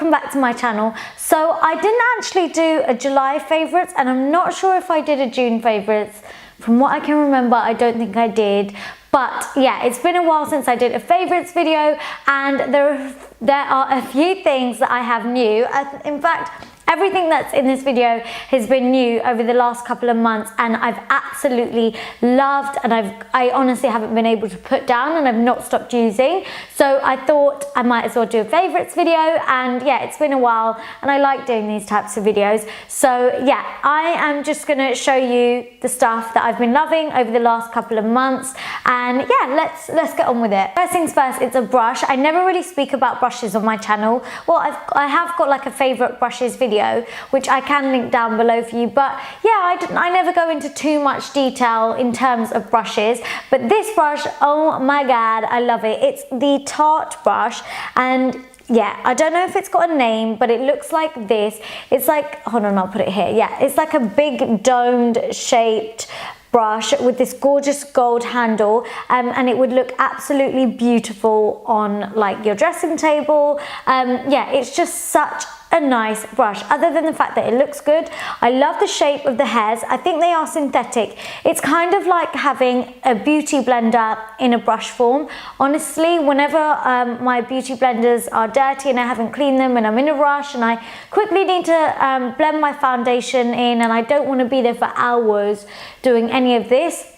welcome back to my channel. So I didn't actually do a July favorites, and I'm not sure if I did a June favorites. From what I can remember, I don't think I did. But yeah, it's been a while since I did a favorites video, and there are a few things that I have new. In fact, everything that's in this video has been new over the last couple of months, and I've absolutely loved, and I honestly haven't been able to put down, and I've not stopped using. So I thought I might as well do a favorites video, and yeah, it's been a while and I like doing these types of videos. So yeah, I am just gonna show you the stuff that I've been loving over the last couple of months, and yeah, let's get on with it. First things first, it's a brush. I never really speak about brushes on my channel. Well, I have got like a favorite brushes video, which I can link down below for you, but yeah, I never go into too much detail in terms of brushes. But this brush, oh my god, I love it. It's the Tarte brush, and yeah, I don't know if it's got a name, but it looks like this. It's like, hold on, I'll put it here. Yeah, it's like a big domed shaped brush with this gorgeous gold handle, and it would look absolutely beautiful on like your dressing table. Yeah, it's just such a nice brush. Other than the fact that it looks good, I love the shape of the hairs. I think they are synthetic. It's kind of like having a beauty blender in a brush form. Honestly, whenever my beauty blenders are dirty and I haven't cleaned them and I'm in a rush and I quickly need to blend my foundation in, and I don't want to be there for hours doing any of this,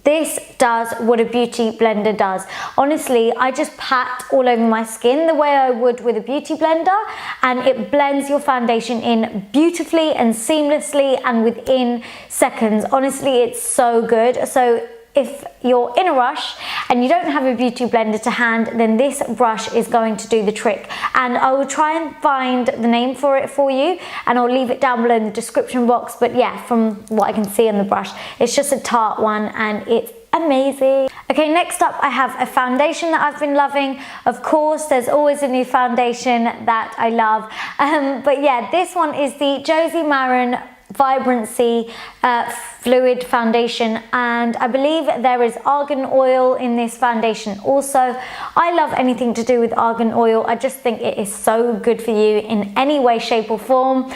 this does what a beauty blender does. Honestly, I just pat all over my skin the way I would with a beauty blender, and it blends your foundation in beautifully and seamlessly and within seconds. Honestly, it's so good. So if you're in a rush and you don't have a beauty blender to hand, then this brush is going to do the trick. And I will try and find the name for it for you, and I'll leave it down below in the description box. But yeah, from what I can see on the brush, it's just a Tarte one, and it's amazing. Okay, next up I have a foundation that I've been loving. Of course, there's always a new foundation that I love. But yeah, this one is the Josie Maran Vibrancy Fluid Foundation, and I believe there is argan oil in this foundation also. I love anything to do with argan oil. I just think it is so good for you in any way, shape or form.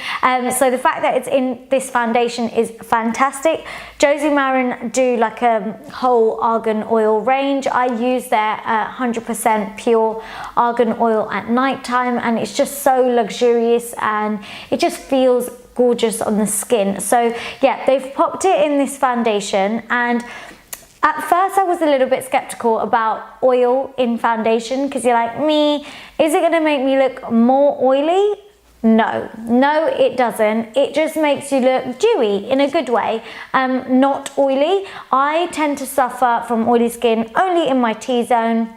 So the fact that it's in this foundation is fantastic. Josie Maran do like a whole argan oil range. I use their 100% pure argan oil at night time, and it's just so luxurious and it just feels gorgeous on the skin. So yeah, they've popped it in this foundation, and at first I was a little bit skeptical about oil in foundation, because you're like, me, is it gonna make me look more oily? No, it doesn't. It just makes you look dewy in a good way, not oily. I tend to suffer from oily skin only in my T-zone.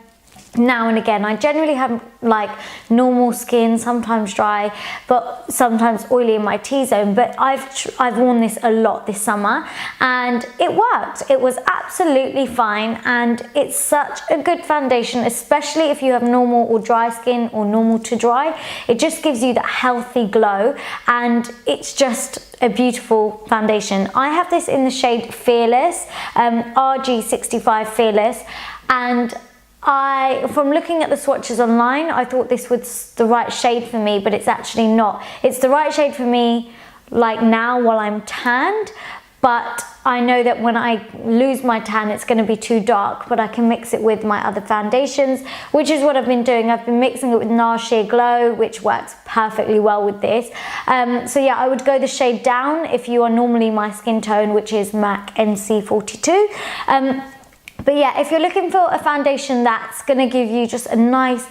Now and again, I generally have like normal skin, sometimes dry, but sometimes oily in my T-zone. But I've worn this a lot this summer, and it worked. It was absolutely fine, and it's such a good foundation, especially if you have normal or dry skin or normal to dry. It just gives you that healthy glow, and it's just a beautiful foundation. I have this in the shade Fearless, RG65 Fearless, and from looking at the swatches online, I thought this was the right shade for me, but it's actually not. It's the right shade for me like now while I'm tanned, but I know that when I lose my tan, it's going to be too dark, but I can mix it with my other foundations, which is what I've been doing. I've been mixing it with NARS Sheer Glow, which works perfectly well with this. So yeah, I would go the shade down if you are normally my skin tone, which is MAC NC42. But yeah, if you're looking for a foundation that's going to give you just a nice,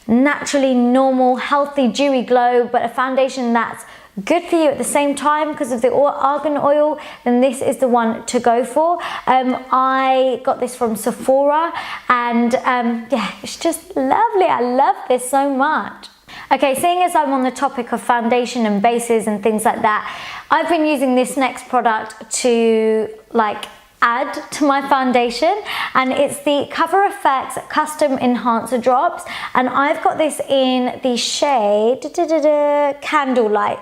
naturally normal, healthy, dewy glow, but a foundation that's good for you at the same time because of the argan oil, then this is the one to go for. I got this from Sephora, and yeah, it's just lovely. I love this so much. Okay, seeing as I'm on the topic of foundation and bases and things like that, I've been using this next product to like add to my foundation, and it's the Cover FX Custom Enhancer Drops, and I've got this in the shade Candlelight.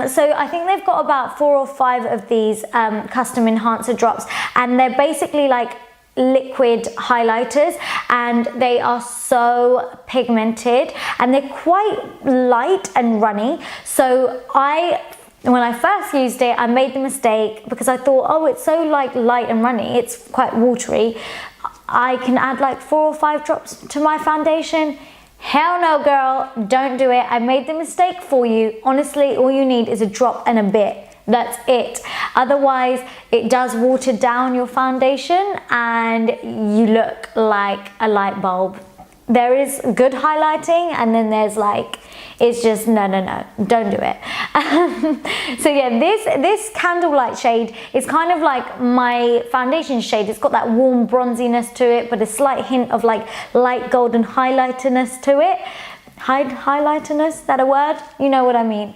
So I think they've got about 4 or 5 of these custom enhancer drops, and they're basically like liquid highlighters, and they are so pigmented and they're quite light and runny. So when I first used it, I made the mistake because I thought, oh, it's so like light and runny, it's quite watery, I can add like 4 or 5 drops to my foundation. Hell no, girl, don't do it. I made the mistake for you. Honestly, all you need is a drop and a bit. That's it. Otherwise, it does water down your foundation and you look like a light bulb. There is good highlighting, and then there's like, it's just no, don't do it. So yeah, this candlelight shade is kind of like my foundation shade. It's got that warm bronziness to it, but a slight hint of like light golden highlighterness to it. Highlighterness, that a word? You know what I mean.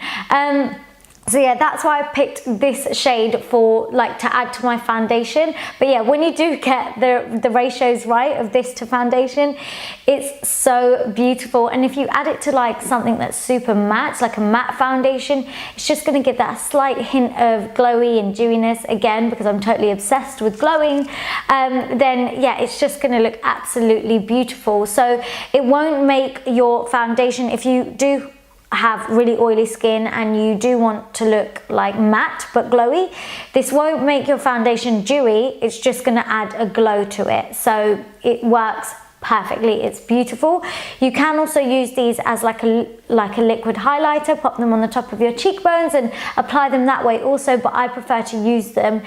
So yeah, that's why I picked this shade for like to add to my foundation. But yeah, when you do get the ratios right of this to foundation, it's so beautiful. And if you add it to like something that's super matte, like a matte foundation, it's just gonna give that slight hint of glowy and dewiness, again, because I'm totally obsessed with glowing. Then yeah, it's just gonna look absolutely beautiful. So it won't make your foundation, if you do have really oily skin and you do want to look like matte but glowy, this won't make your foundation dewy, it's just going to add a glow to it. So it works perfectly, it's beautiful. You can also use these as like a liquid highlighter, pop them on the top of your cheekbones and apply them that way also, but I prefer to use them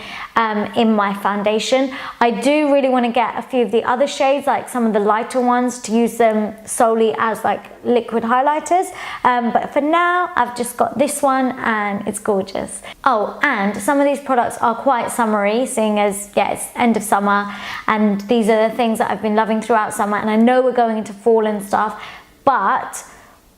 in my foundation. I do really want to get a few of the other shades, like some of the lighter ones, to use them solely as like liquid highlighters, but for now I've just got this one and it's gorgeous. Oh, and some of these products are quite summery, seeing as yeah, it's end of summer and these are the things that I've been loving throughout summer, and I know we're going into fall and stuff, but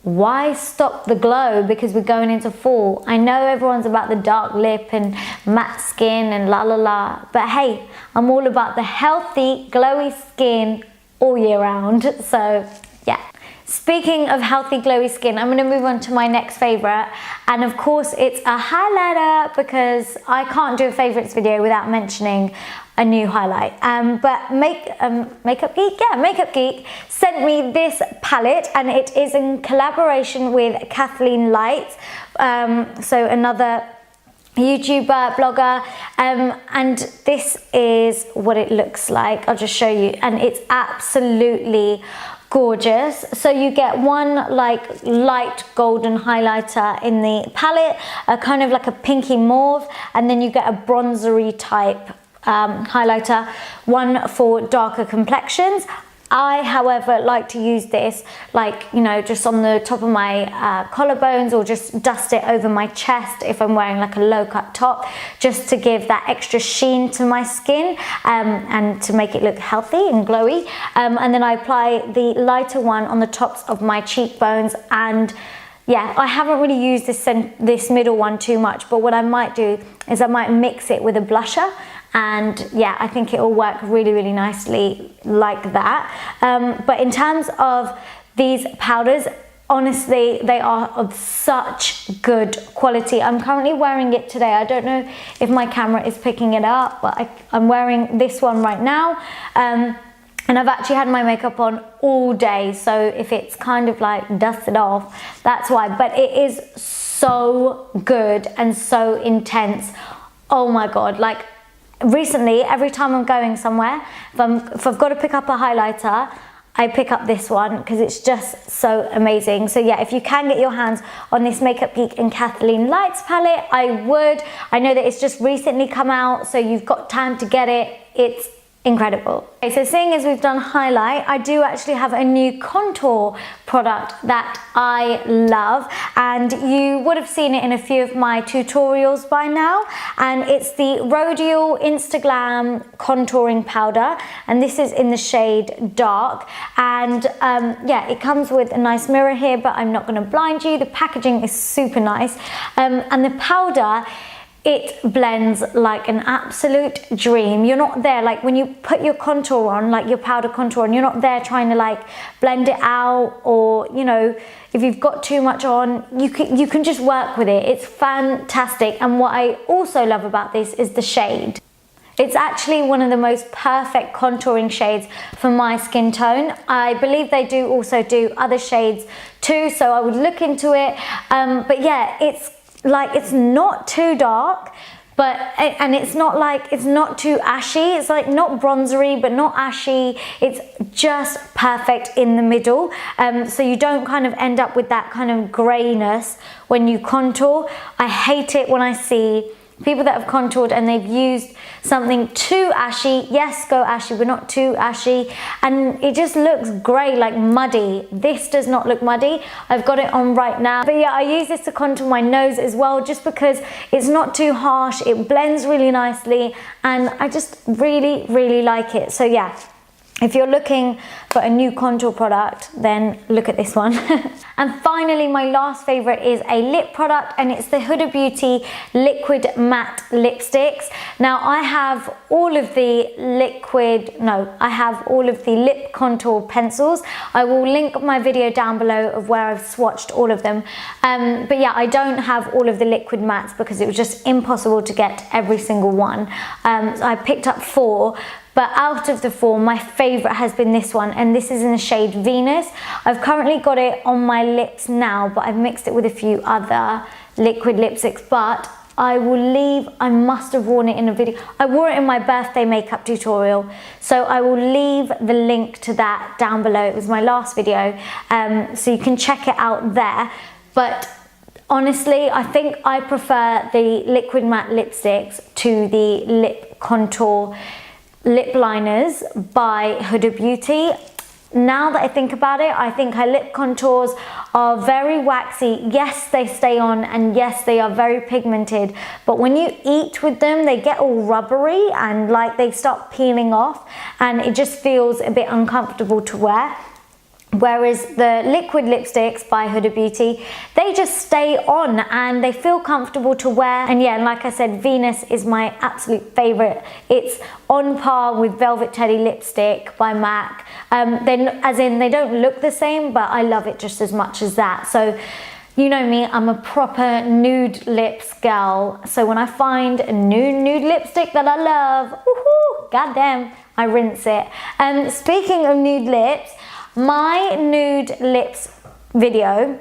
why stop the glow because we're going into fall? I know everyone's about the dark lip and matte skin and la la la, but hey, I'm all about the healthy glowy skin all year round. So yeah. Speaking of healthy glowy skin, I'm going to move on to my next favorite, and of course it's a highlighter because I can't do a favorites video without mentioning a new highlight. But Makeup Geek sent me this palette, and it is in collaboration with Kathleen Lights, so another YouTuber, blogger, and this is what it looks like. I'll just show you, and it's absolutely gorgeous. So you get one like light golden highlighter in the palette, a kind of like a pinky mauve, and then you get a bronzery type highlighter, one for darker complexions. I, however, like to use this like, you know, just on the top of my collarbones, or just dust it over my chest if I'm wearing like a low cut top, just to give that extra sheen to my skin and to make it look healthy and glowy. And then I apply the lighter one on the tops of my cheekbones. And yeah, I haven't really used this middle one too much, but what I might do is I might mix it with a blusher. And yeah, I think it will work really, really nicely like that. But in terms of these powders, honestly, they are of such good quality. I'm currently wearing it today. I don't know if my camera is picking it up, but I'm wearing this one right now. And I've actually had my makeup on all day, so if it's kind of like dusted off, that's why. But it is so good and so intense. Oh my God, like, recently, every time I'm going somewhere, if I've got to pick up a highlighter, I pick up this one because it's just so amazing. So yeah, if you can get your hands on this Makeup Geek and Kathleen Lights palette, I would. I know that it's just recently come out, so you've got time to get it. It's incredible. Okay, so seeing as we've done highlight, I do actually have a new contour product that I love, and you would have seen it in a few of my tutorials by now, and it's the Rodial Instaglam contouring powder, and this is in the shade Dark. And yeah, it comes with a nice mirror here, but I'm not going to blind you. The packaging is super nice, and the powder, it blends like an absolute dream. You're not there, like when you put your contour on, like your powder contour on, you're not there trying to like blend it out, or you know, if you've got too much on, you can just work with it. It's fantastic. And what I also love about this is the shade. It's actually one of the most perfect contouring shades for my skin tone. I believe they do also do other shades too, so I would look into it. But yeah, it's not too dark, and it's not too ashy. It's like not bronzery, but not ashy. It's just perfect in the middle. So you don't kind of end up with that kind of grayness when you contour. I hate it when I see people that have contoured and they've used something too ashy. Yes, go ashy, but not too ashy. And it just looks grey, like muddy. This does not look muddy. I've got it on right now. But yeah, I use this to contour my nose as well, just because it's not too harsh. It blends really nicely, and I just really, really like it. So yeah, if you're looking for a new contour product, then look at this one. And finally, my last favorite is a lip product, and it's the Huda Beauty Liquid Matte Lipsticks. Now I have all of the lip contour pencils. I will link my video down below of where I've swatched all of them. But yeah, I don't have all of the liquid mattes because it was just impossible to get every single one. So I picked up 4. But out of the 4, my favorite has been this one, and this is in the shade Venus. I've currently got it on my lips now, but I've mixed it with a few other liquid lipsticks, but I must have worn it in a video. I wore it in my birthday makeup tutorial, so I will leave the link to that down below. It was my last video, so you can check it out there. But honestly, I think I prefer the liquid matte lipsticks to the lip contour lip liners by Huda Beauty. Now that I think about it, I think her lip contours are very waxy. Yes, they stay on, and yes, they are very pigmented, but when you eat with them, they get all rubbery and like they start peeling off, and it just feels a bit uncomfortable to wear. Whereas the liquid lipsticks by Huda Beauty, they just stay on and they feel comfortable to wear. And yeah, like I said, Venus is my absolute favorite. It's on par with Velvet Teddy lipstick by MAC. They don't look the same, but I love it just as much as that. So you know me, I'm a proper nude lips gal. So when I find a new nude lipstick that I love, woohoo, goddamn, I rinse it. And speaking of nude lips, my nude lips video,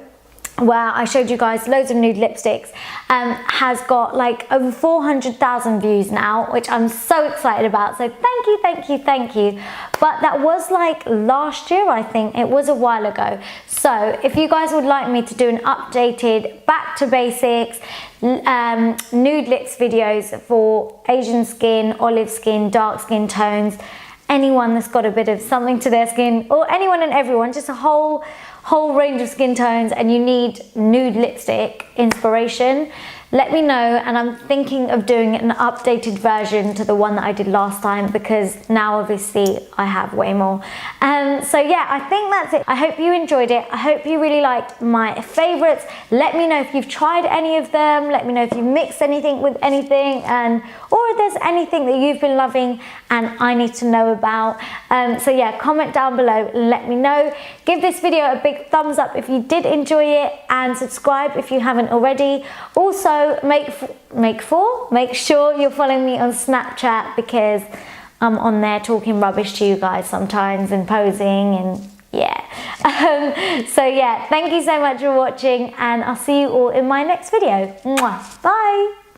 where I showed you guys loads of nude lipsticks, has got like over 400,000 views now, which I'm so excited about. So thank you, thank you, thank you. But that was like last year, I think. It was a while ago. So if you guys would like me to do an updated back to basics nude lips videos for Asian skin, olive skin, dark skin tones, anyone that's got a bit of something to their skin, or anyone and everyone, just a whole range of skin tones, and you need nude lipstick inspiration, let me know. And I'm thinking of doing an updated version to the one that I did last time, because now obviously I have way more. So yeah, I think that's it. I hope you enjoyed it. I hope you really liked my favorites. Let me know if you've tried any of them. Let me know if you mixed anything with anything, or if there's anything that you've been loving and I need to know about. So yeah, comment down below and let me know. Give this video a big thumbs up if you did enjoy it, and subscribe if you haven't already. Also, make sure you're following me on Snapchat, because I'm on there talking rubbish to you guys sometimes and posing, and yeah. So yeah, thank you so much for watching, and I'll see you all in my next video. Mwah. Bye.